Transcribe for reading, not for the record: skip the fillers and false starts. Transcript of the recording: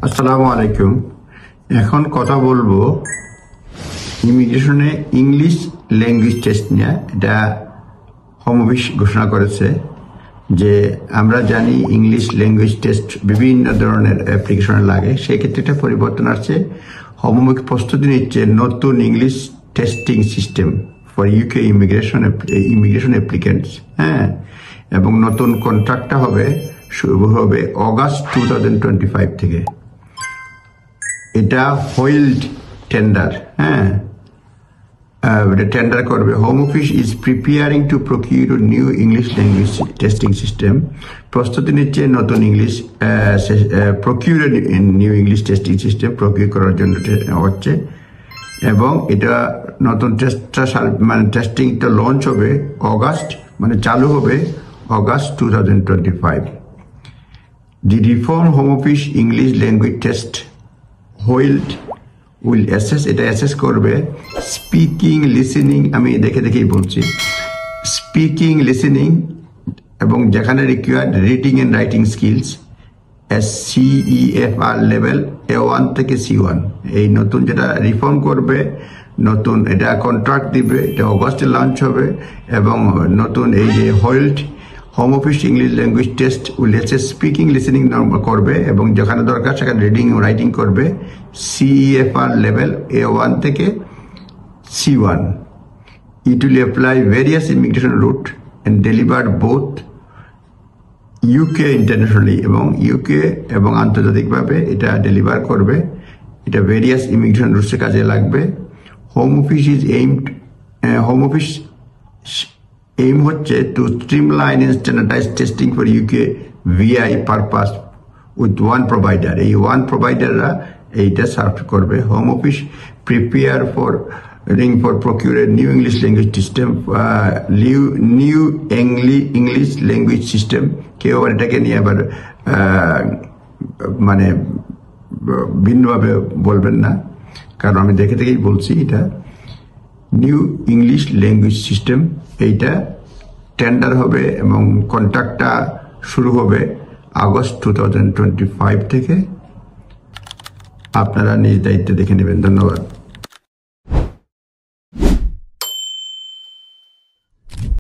আসসালামু আলাইকুম। এখন কথা বলবো ইমিগ্রেশনে ইংলিশ ল্যাঙ্গুয়েজ টেস্ট নিয়ে। এটা হোম অফিস ঘোষণা করেছে যে আমরা জানি ইংলিশ ল্যাঙ্গুয়েজ টেস্ট বিভিন্ন ধরনের অ্যাপ্লিকেশনে লাগে, সেই ক্ষেত্রে একটা পরিবর্তন আসছে। হোম অফিস প্রস্তুতি নিচ্ছে নতুন English testing system for UK immigration applicants. হ্যাঁ, এবং নতুন কন্ট্রাক্টটা শুরু হবে অগাস্ট 2025 থেকে। এটা হোল্ড টেন্ডার, হ্যাঁ, টেন্ডার করবে। Home office is preparing two procure new English language testing system. প্রস্তুতি নিচ্ছে নতুন English procure new English testing system procure করার জন্য হচ্ছে, এবং এটা নতুন টেস্টিংটা লঞ্চ হবে অগাস্ট, চালু হবে August 2025। The reform Home Office English language test will assess করবে স্পিকিং, লিসেনিং, আমি দেখেই বলছি, স্পিকিং, লিসেনিং, এবং যেখানে required reading and writing skills CEFR level A1 থেকে C1। এই নতুন যেটা রিফর্ম করবে, নতুন এটা কন্ট্রাক্ট দিবে, এটা অগস্টে লঞ্চ হবে, এবং নতুন এই যে home office English language test উইলেছে স্পিকিং, লিসেনিং করবে, এবং যেখানে দরকার সেখানে রিডিং ও রাইটিং করবে CEFR লেভেল A1 থেকে C1। It will apply various immigration route and deliver both UK internationally এবং UK এবং আন্তর্জাতিকভাবে এটা ডেলিভার করবে। এটা ভেরিয়াস ইমিগ্রেশন রুটসে কাজে লাগবে। হোম অফিস এইম হচ্ছে to streamline and standardize testing for UK VI purpose with one provider. এই ওয়ান প্রোভাইডাররা এইটা সার্ভ করবে। Home office prepare for procure a new English language system, new English language system। কেউ আবার এটাকে নিয়ে আবার ভিন্নভাবে বলবেন না, কারণ আমি থেকেই বলছি এটা নিউ ইংলিশ ল্যাঙ্গুয়েজ সিস্টেম। এইটা টেন্ডার হবে এবং কন্ট্রাক্টটা শুরু হবে আগস্ট 2025 থেকে। আপনারা নিজ দায়িত্বে দেখে নেবেন। ধন্যবাদ।